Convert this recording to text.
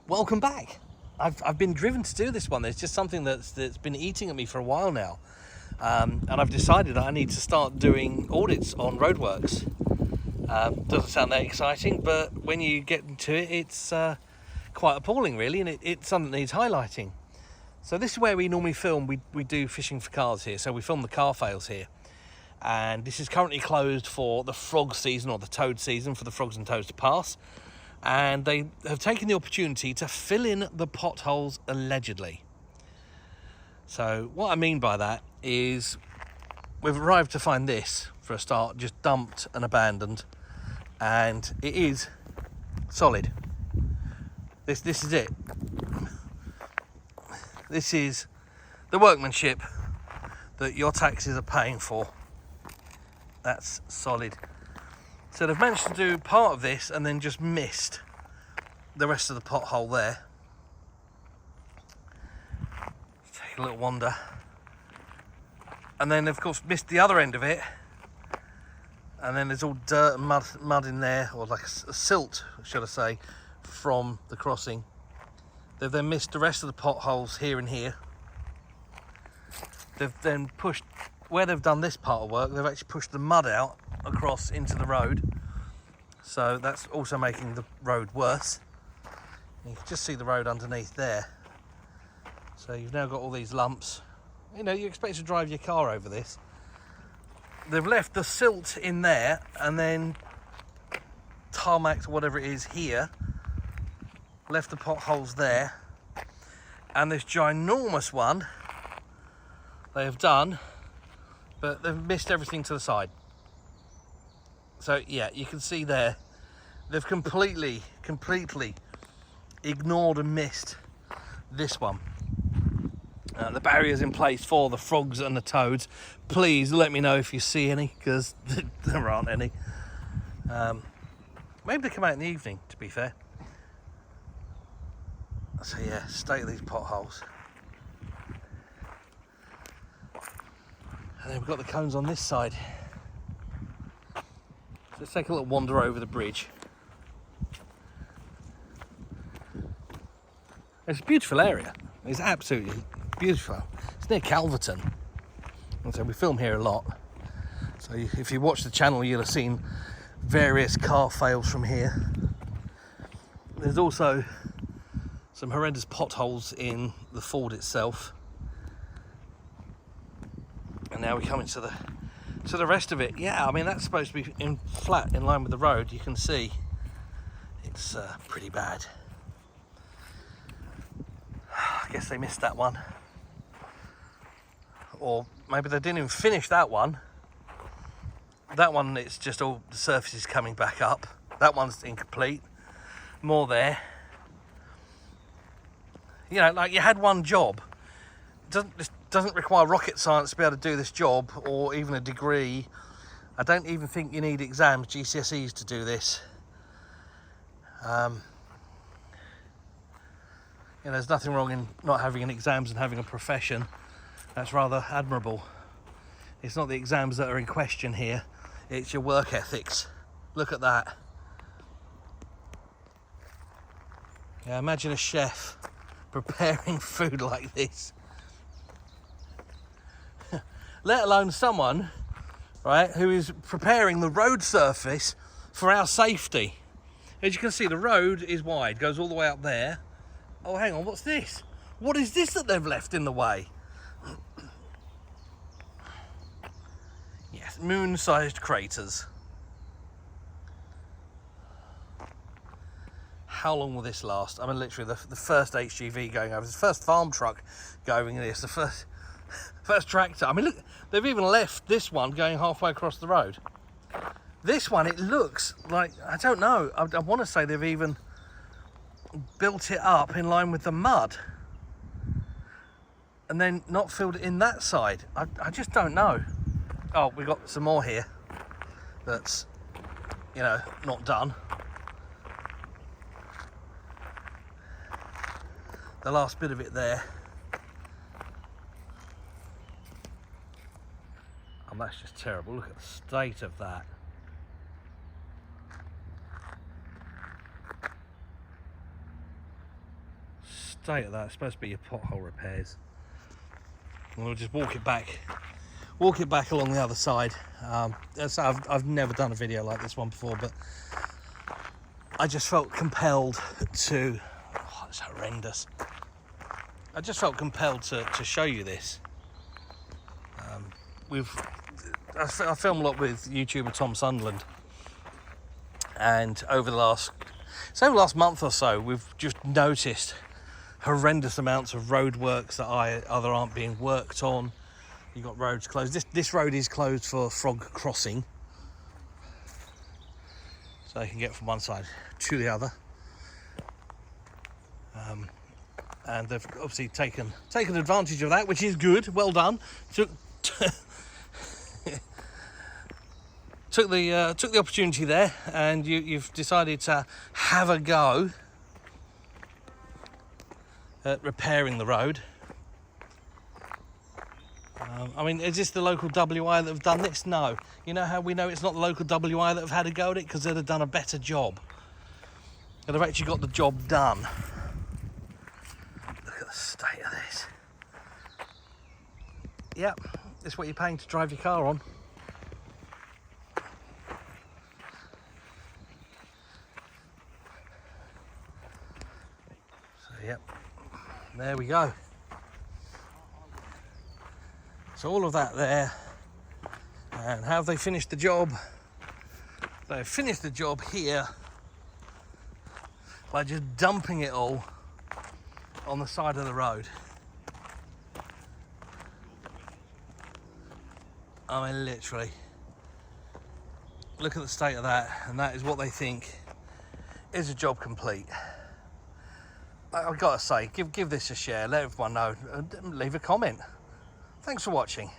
Welcome back. I've been driven to do this one. There's just something that's been eating at me for a while now, and I've decided that I need to start doing audits on roadworks. Doesn't sound that exciting, but when you get into it, it's quite appalling really, and it's something that needs highlighting. So this is where we normally film. We do fishing for cars here, so we film the car fails here. And this is currently closed for the frog season, or the toad season, for the frogs and toads to pass. And they have taken the opportunity to fill in the potholes allegedly. So what I mean by that is we've arrived to find this, for a start, just dumped and abandoned, and it is solid. This is it. This is the workmanship that your taxes are paying for. That's solid. So they've managed to do part of this and then just missed the rest of the pothole there. Let's take a little wander. And then of course missed the other end of it. And then there's all dirt and mud in there, or like a silt, should I say, from the crossing. They've then missed the rest of the potholes here and here. They've then pushed, where they've done this part of work, they've actually pushed the mud out across into the road. So that's also making the road worse. You can just see the road underneath there. So you've now got all these lumps. You know, you expect to drive your car over this. They've left the silt in there and then tarmacked whatever it is here. Left the potholes there. And this ginormous one they have done, but they've missed everything to the side. So yeah, you can see there, they've completely ignored and missed this one. The barrier's in place for the frogs and the toads. Please let me know if you see any, because there aren't any. Maybe they come out in the evening, to be fair. So yeah, state of these potholes. And then we've got the cones on this side. So let's take a little wander over the bridge. It's a beautiful area. It's absolutely beautiful. It's near Calverton. And so we film here a lot. So if you watch the channel, you'll have seen various car fails from here. There's also some horrendous potholes in the ford itself. And now we come into the rest of it. Yeah, I mean, that's supposed to be flat in line with the road. You can see it's pretty bad. I guess they missed that one. Or maybe they didn't even finish that one. That one, it's just all the surface is coming back up. That one's incomplete. More there. You know, like you had one job. This doesn't require rocket science to be able to do this job, or even a degree. I don't even think you need exams, GCSEs, to do this. You know, there's nothing wrong in not having an exams and having a profession. That's rather admirable. It's not the exams that are in question here, it's your work ethics. Look at that. Yeah, imagine a chef preparing food like this. Let alone someone, right, who is preparing the road surface for our safety. As you can see, the road is wide, goes all the way up there. Oh, hang on, what's this? What is this that they've left in the way? Yes, moon-sized craters. How long will this last? I mean, literally the first HGV going over, the first farm truck going this, the first tractor. I mean, look, they've even left this one going halfway across the road. This one, it looks like, I don't know, I want to say they've even built it up in line with the mud and then not filled it in that side. I just don't know. Oh, we've got some more here that's, you know, not done. The last bit of it there. And that's just terrible. Look at the state of that. state of that. It's supposed to be your pothole repairs. And we'll just walk it back along the other side. So I've never done a video like this one before, but I just felt compelled to, oh, it's horrendous. I just felt compelled to show you this. I film a lot with YouTuber Tom Sunderland, and over the last month or so, we've just noticed horrendous amounts of roadworks that either aren't being worked on. You've got roads closed. This road is closed for frog crossing, so they can get from one side to the other. And they've obviously taken advantage of that, which is good. Well done. Took the opportunity there, and you've decided to have a go at repairing the road. I mean, is this the local WI that have done this? No. You know how we know it's not the local WI that have had a go at it? Because they'd have done a better job. They'd have actually got the job done. Look at the state of this. Yep, this is what you're paying to drive your car on. Yep, there we go. So all of that there, and how have they finished the job? They've finished the job here by just dumping it all on the side of the road. I mean, literally, look at the state of that, and that is what they think is a job complete. I've got to say, give this a share, let everyone know, and leave a comment. Thanks for watching.